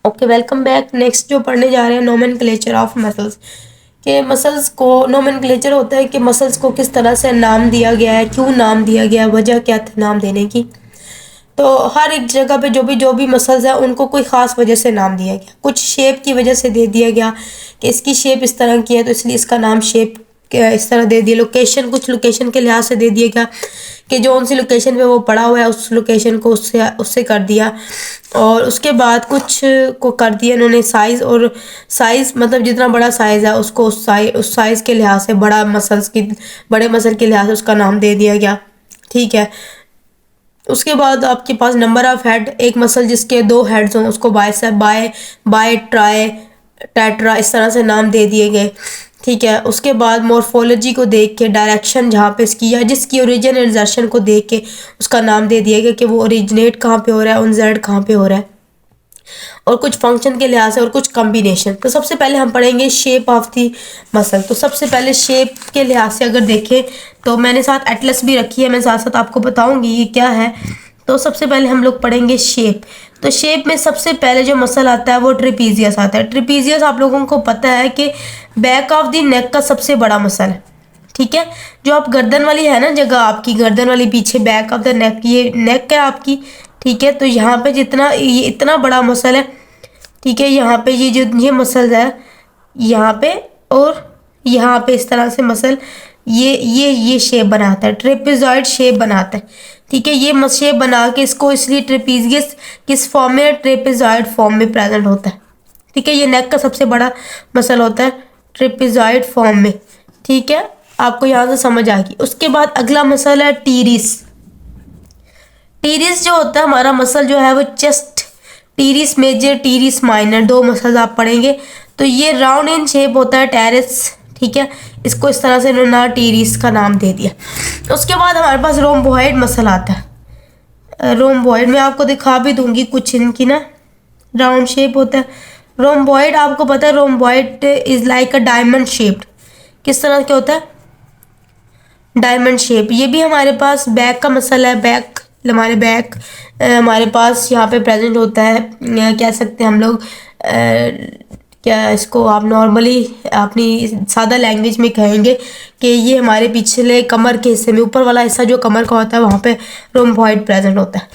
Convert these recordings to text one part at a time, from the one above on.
Okay, welcome back. Next जो पढ़ने जा रहे हैं नोमेनक्लेचर ऑफ मसल्स, के मसल्स को नोमेनक्लेचर होता है कि मसल्स को किस तरह से नाम दिया गया है, क्यों नाम दिया गया है, वजह क्या थी नाम देने की। तो हर एक जगह पे जो भी मसल्स है उनको कोई ख़ास वजह से नाम दिया गया। कुछ शेप की वजह से दे दिया गया कि इसकी शेप इस तरह की है तो इसलिए इसका नाम शेप इस तरह दे दिया। लोकेशन, कुछ लोकेशन के लिहाज से दे दिया गया कि जो सी लोकेशन पे वो पड़ा हुआ है उस लोकेशन को उससे कर दिया। और उसके बाद कुछ को कर दिया इन्होंने साइज़, और साइज़ मतलब जितना बड़ा साइज़ है उसको उस साइज़ के लिहाज से बड़े मसल के लिहाज से उसका नाम दे दिया गया। ठीक है। उसके बाद आपके पास नंबर ऑफ हेड, एक मसल जिसके 2 हेड्स हों उसको बाइसेप, बाय ट्राई टेट्रा इस तरह से नाम दे दिए गए। ठीक है। उसके बाद मॉर्फोलॉजी को देख के, डायरेक्शन जहाँ पे इसकी या जिसकी ओरिजिन इंसर्शन को देख के उसका नाम दे दिया गया कि वो ओरिजिनेट कहाँ पे हो रहा है, जेड कहाँ पे हो रहा है, और कुछ फंक्शन के लिहाज से और कुछ कॉम्बिनेशन। तो सबसे पहले हम पढ़ेंगे शेप ऑफ दी मसल। तो सबसे पहले शेप के लिहाज से अगर देखें तो मैंने साथ एटलस भी रखी है, मैं साथ साथ आपको बताऊंगी ये क्या है। तो सबसे पहले हम लोग पढ़ेंगे शेप। तो शेप में सबसे पहले जो मसल आता है वो ट्रिपीजियस आता है। ट्रिपीजियस आप लोगों को पता है कि बैक ऑफ द नेक का सबसे बड़ा मसल है। ठीक है। जो आप गर्दन वाली है ना जगह, आपकी गर्दन वाली पीछे बैक ऑफ द नेक, ये नेक है आपकी। ठीक है। तो यहाँ पे जितना ये इतना बड़ा मसल है, ठीक है, यहाँ पे ये जो ये मसल है यहाँ पे और यहाँ पे इस तरह से मसल ये शेप बनाता है, ट्रेपेजॉइड शेप बनाता है। ठीक है। ये शेप बना के इसको इसलिए ट्रेपीजियस किस फॉर्म में, ट्रेपेजॉइड फॉर्म में प्रेजेंट होता है। ठीक है। ये नेक का सबसे बड़ा मसल होता है ट्रेपेजॉइड फॉर्म में। ठीक है। आपको यहाँ से समझ आ गई। उसके बाद अगला मसल है टीरिस। टीरिस जो होता है हमारा मसल जो है वो chest, teres major, teres minor, 2 muscle आप पढ़ेंगे। तो ये राउंड इन शेप होता है टेरिस। ठीक है। इसको इस तरह से इन्होंने टीरिस का नाम दे दिया। उसके बाद हमारे पास रोम्बोइड मसल आता है। रोम्बोइड मैं आपको दिखा भी दूंगी कुछ इनकी ना, राउंड शेप होता है रोम्बोइड। आपको पता है rhomboid is like a diamond shaped. किस तरह के होता है, डायमंड शेप। ये भी हमारे पास बैक का मसल है। बैक हमारे पास यहाँ पे प्रेजेंट होता है। कह सकते हैं हम लोग क्या इसको आप नॉर्मली अपनी सादा लैंग्वेज में कहेंगे कि ये हमारे पिछले कमर के हिस्से में, ऊपर वाला हिस्सा जो कमर का होता है वहाँ पे रोम्बॉइड प्रेजेंट होता है।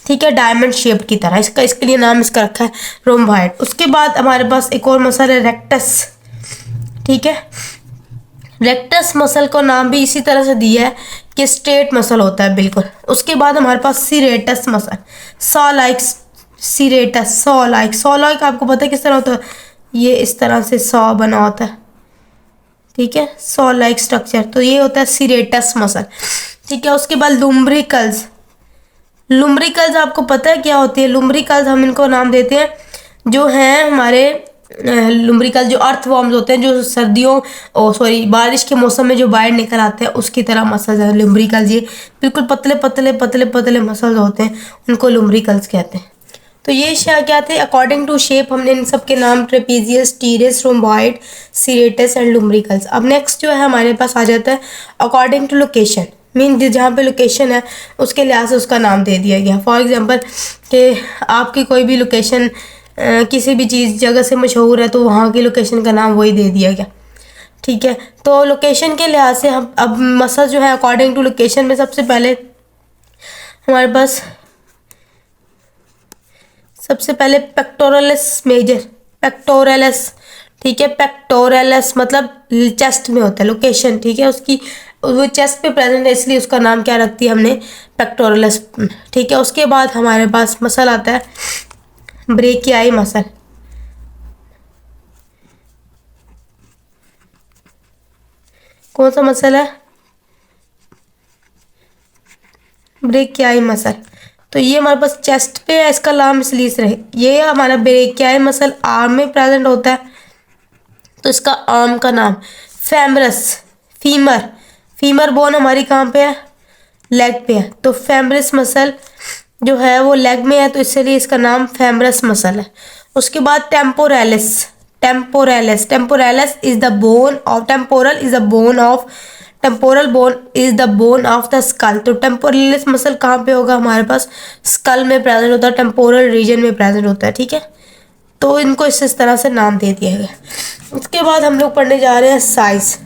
ठीक है। डायमंड शेप की तरह इसके लिए नाम इसका रखा है रोम्बॉइड। उसके बाद हमारे पास एक और मसल है रेक्टस। ठीक है। रेक्टस मसल को नाम भी इसी तरह से दिया है कि स्ट्रेट मसल होता है बिल्कुल। उसके बाद हमारे पास serratus muscle, saw like serratus, saw like आपको पता है किस तरह होता है, ये इस तरह से सॉ बना होता है। ठीक है। सॉ लाइक स्ट्रक्चर, तो ये होता है सीरेटस मसल। ठीक है। उसके बाद लुम्ब्रिकल्स। लुम्ब्रिकल्स आपको पता है क्या होती है, लुम्ब्रिकल्स हम इनको नाम देते हैं जो हैं हमारे लुम्ब्रिकल जो अर्थवॉर्म्स होते हैं, जो बारिश के मौसम में जो बाहर निकल आते हैं उसकी तरह मसल्स हैं लुम्ब्रिकल्स। ये बिल्कुल पतले पतले पतले पतले मसल्स होते हैं, उनको लुम्ब्रिकल्स कहते हैं। तो ये क्या थे अकॉर्डिंग टू शेप, हमने इन सब के नाम trapezius, teres, rhomboid, serratus and lumbricals. अब नेक्स्ट जो है हमारे पास आ जाता है अकॉर्डिंग टू लोकेशन, मीन जहाँ पे लोकेशन है उसके लिहाज से उसका नाम दे दिया गया। फॉर एग्जांपल कि आपकी कोई भी लोकेशन किसी भी चीज़ जगह से मशहूर है तो वहाँ की लोकेशन का नाम वही दे दिया गया। ठीक है। तो लोकेशन के लिहाज से हम अब मसल जो है अकॉर्डिंग टू लोकेशन में सबसे पहले पेक्टोरलिस मेजर, पेक्टोरलिस। ठीक है। पेक्टोरलिस मतलब चेस्ट में होता है लोकेशन। ठीक है। उसकी वो चेस्ट पे प्रेजेंट है इसलिए उसका नाम क्या रख दिया हमने, पेक्टोरलिस। ठीक है। उसके बाद हमारे पास मसल आता है ब्रेकियाई मसल। कौन सा मसल है, ब्रेकियाई मसल। तो ये हमारे पास चेस्ट पे है, इसका नाम इसलिए रहे। ये हमारा ब्रेकियाई मसल आर्म में प्रेजेंट होता है तो इसका आर्म का नाम फेमरस, फीमर बोन हमारी कहाँ पे है, लेग पे है। तो फेमरस मसल जो है वो लेग में है तो इसलिए इसका नाम फेमरस मसल है। उसके बाद temporalis is the bone of temporal bone is the bone of the skull. तो टेम्पोरलिस मसल कहाँ पे होगा, हमारे पास स्कल में प्रेजेंट होता है, टेम्पोरल रीजन में प्रेजेंट होता है। ठीक है। तो इनको इस तरह से नाम दे दिया गया। उसके बाद हम लोग पढ़ने जा रहे हैं साइज़।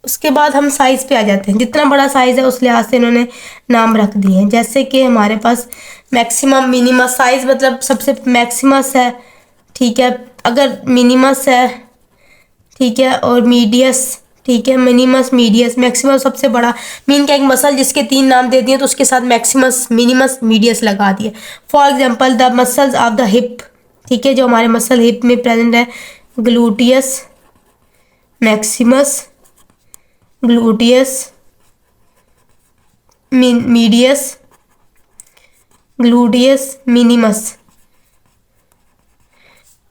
उसके बाद हम साइज़ पे आ जाते हैं। जितना बड़ा साइज़ है उस लिहाज से इन्होंने नाम रख दिए हैं। जैसे कि हमारे पास मैक्सिमम मिनिमस साइज़ मतलब सबसे मैक्सिमस है, ठीक है, अगर मिनिमस है, ठीक है, और मीडियस, ठीक है, मिनिमस मीडियस मैक्सिमम सबसे बड़ा। मीन का एक मसल जिसके 3 नाम दे दिए तो उसके साथ मैक्सिमस मिनिमस मीडियस लगा दिए। For example the muscles of the hip, ठीक है, जो हमारे मसल हिप में प्रेजेंट है, gluteus Maximus, gluteus medius, gluteus minimus.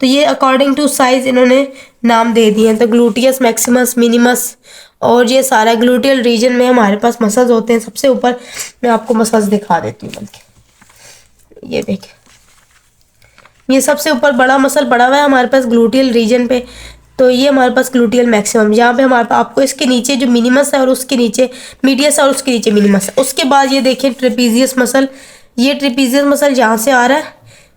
तो ये अकॉर्डिंग टू साइज इन्होंने नाम दे दिए हैं। तो ग्लूटियस मैक्सिमस मिनिमस, और ये सारा ग्लूटियल रीजन में हमारे पास मसल्स होते हैं। सबसे ऊपर मैं आपको मसल्स दिखा देती हूँ, बल्कि ये देखें, ये सबसे ऊपर बड़ा मसल पड़ा हुआ है हमारे पास ग्लूटियल रीजन पे। तो ये हमारे पास ग्लूटियल मैक्सिमम, यहाँ पे हमारे पास आपको इसके नीचे जो मिनिमस है और उसके नीचे मीडियस है और उसके नीचे मिनिमस है। उसके बाद ये देखें ट्रेपीजियस मसल, ये ट्रेपीजियस मसल यहाँ से आ रहा है,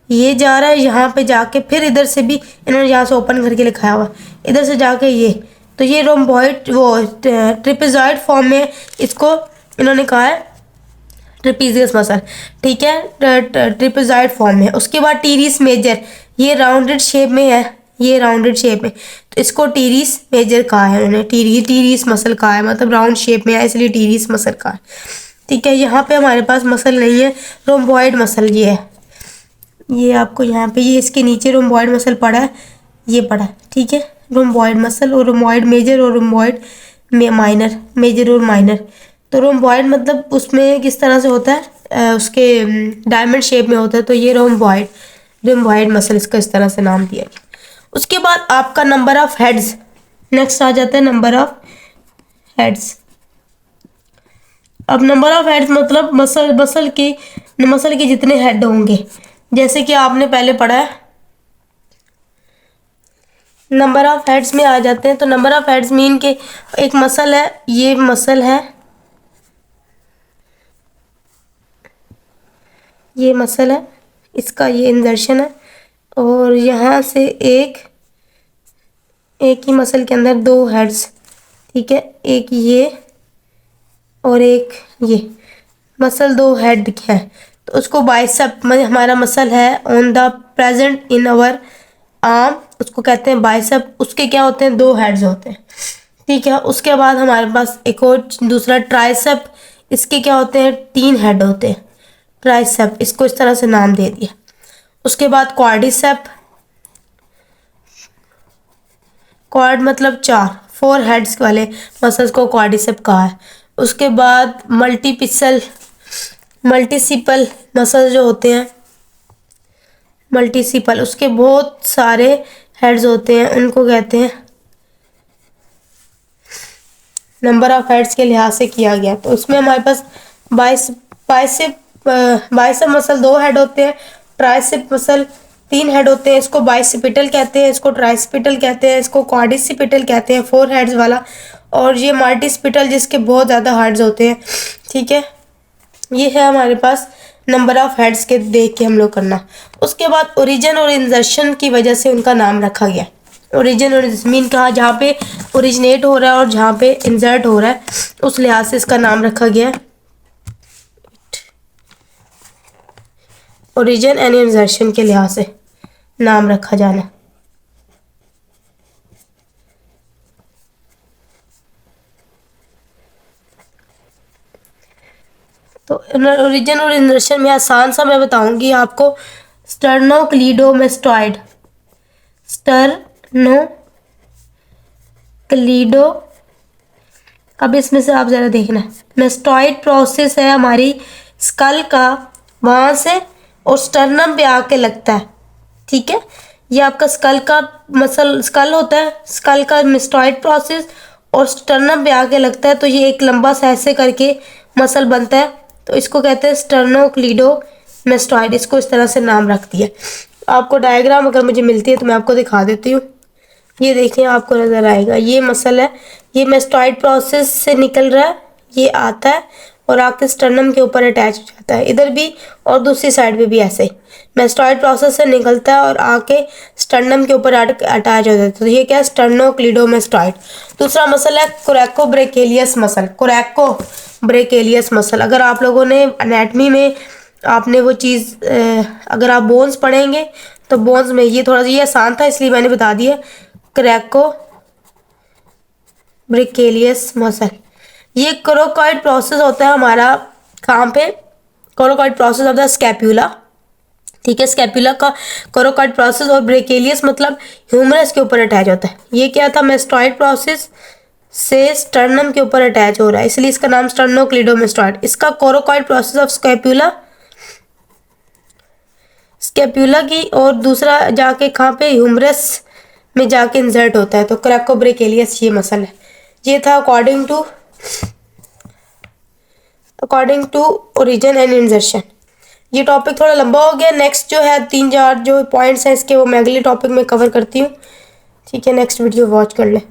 ये जा रहा है यहाँ पे जाके, फिर इधर से भी इन्होंने यहाँ से ओपन करके लिखाया हुआ, इधर से जाके ये, तो ये रोम्बॉइड वो ट्रेपेजॉइड फॉर्म में इसको इन्होंने कहा है ट्रेपीजियस मसल, ठीक है, ट्रेपेजॉइड फॉर्म में। उसके बाद टीरिस मेजर, ये राउंडेड शेप में है, ये राउंडेड शेप में, तो इसको टीरिस मेजर कहा है उन्होंने, टीरिस मसल कहा है, मतलब राउंड शेप में है इसलिए टीरिस मसल कहा है, ठीक है। यहाँ पे हमारे पास मसल नहीं है, रोम्बॉइड मसल ये है, ये आपको यहाँ पे ये इसके नीचे रोम्बॉइड मसल पड़ा है, ये पड़ा है, ठीक है, रोम्बॉइड मसल और रोम्बॉइड मेजर और रोम्बॉइड माइनर, मेजर और माइनर। तो रोम्बॉइड मतलब उसमें किस तरह से होता है, उसके डायमंड शेप में होता है, तो ये रोम्बॉइड मसल इसका इस तरह से नाम दिया गया। उसके बाद आपका नंबर ऑफ हेड्स, नेक्स्ट आ जाता है नंबर ऑफ हेड्स। अब नंबर ऑफ हेड्स मतलब मसल के जितने हेड होंगे, जैसे कि आपने पहले पढ़ा है नंबर ऑफ हेड्स में आ जाते हैं। तो नंबर ऑफ हेड्स मीन के एक मसल है, ये मसल है, ये मसल है, इसका ये इंजर्शन है, और यहाँ से एक ही मसल के अंदर 2 हेड्स, ठीक है, एक ये और एक ये मसल 2 हेड है, तो उसको बाइसेप हमारा मसल है on the present in our arm, उसको कहते हैं बाइसेप। उसके क्या होते हैं, 2 हेड्स होते हैं, ठीक है। उसके बाद हमारे पास एक और दूसरा ट्राइसेप, इसके क्या होते हैं, 3 हेड होते हैं, ट्राइसेप, इसको इस तरह से नाम दे दिया। उसके बाद क्वाड्रिसेप, क्वाड मतलब 4 हेड्स वाले मसल्स को क्वाड्रिसेप कहा है। उसके बाद मल्टीसिपल मसल जो होते हैं, मल्टीसिपल, उसके बहुत सारे हेड्स होते हैं, उनको कहते हैं, नंबर ऑफ हेड्स के लिहाज से किया गया। तो उसमें हमारे पास बाइसेप मसल 2 हेड होते हैं, ट्राइसेप मसल 3 हेड होते हैं, इसको बाइसिपिटल कहते हैं, इसको ट्राइसिपिटल कहते हैं, इसको क्वाड्रिसिपिटल कहते हैं 4 हेड्स वाला, और ये मल्टीसिपिटल जिसके बहुत ज़्यादा हेड्स होते हैं, ठीक है। ये है हमारे पास नंबर ऑफ हेड्स के देख के हम लोग करना। उसके बाद ओरिजिन और इंजर्शन की वजह से उनका नाम रखा गया। ओरिजिन और मीन कहा जहाँ पे ओरिजिनेट हो रहा है और जहाँ पे इंसर्ट हो रहा है, उस लिहाज से इसका नाम रखा गया ओरिजिन एंड इंसर्शन के लिहाज से नाम रखा जाना। तो ओरिजिन और इंसर्शन में आसान सा मैं बताऊंगी आपको। स्टर्नोक्लीडोमेस्टॉइड, स्टर्नोक्लीडो, अब इसमें से आप ज़रा देखना, मेस्टॉइड प्रोसेस है हमारी स्कल का, वहाँ से और स्टर्नम पे आके लगता है, ठीक है। ये आपका स्कल का मसल, स्कल होता है, स्कल का मेस्टॉइड प्रोसेस और स्टर्नम पे आके लगता है, तो ये एक लंबा सा ऐसे करके मसल बनता है, तो इसको कहते हैं स्टर्नोक्लीडोमेस्टॉइड। इसको इस तरह से नाम रख दिया। आपको डायग्राम अगर मुझे मिलती है तो मैं आपको दिखा देती हूँ। ये देखिए आपको नज़र आएगा, ये मसल है, ये मेस्टॉइड प्रोसेस से निकल रहा है, ये आता है और आके स्टर्नम के ऊपर अटैच हो जाता है, इधर भी और दूसरी साइड पे भी ऐसे ही मैस्टॉइड प्रोसेस से निकलता है और आके स्टर्नम के ऊपर अटैच हो जाता है। तो ये क्या है, स्टर्नोक्लीडोमेस्टॉइड। दूसरा मसल है कोरैकोब्रेकेलियस मसल। कोरैकोब्रेकेलियस मसल, अगर आप लोगों ने एनाटमी में आपने वो चीज़ अगर आप बोन्स पढ़ेंगे तो बोन्स में ये थोड़ा सा ये आसान था इसलिए मैंने बता दिया। कोरैकोब्रेकेलियस मसल, ये कोरोकॉइड प्रोसेस होता है हमारा कहाँ पे, coracoid process of the scapula. ठीक है, स्कैप्यूला का कोरोकॉइड प्रोसेस, और ब्रेकेलियस मतलब ह्यूमरस के ऊपर अटैच होता है। ये क्या था, मैस्टॉइड प्रोसेस से स्टर्नम के ऊपर अटैच हो रहा है, इसलिए इसका नाम स्टर्नोक्लीडोमेस्टॉइड। इसका कोरोकॉइड प्रोसेस ऑफ स्कैप्यूला की, और दूसरा जाके कहाँ पे, ह्यूमरस में जाके इंसर्ट होता है। तो कोरैकोब्रेकेलियस ये मसल है। ये था according to origin and insertion. ये टॉपिक थोड़ा लंबा हो गया। नेक्स्ट जो है 3-4 जो पॉइंट्स हैं इसके, वो मैं अगले टॉपिक में कवर करती हूँ। ठीक है, नेक्स्ट वीडियो वॉच कर ले।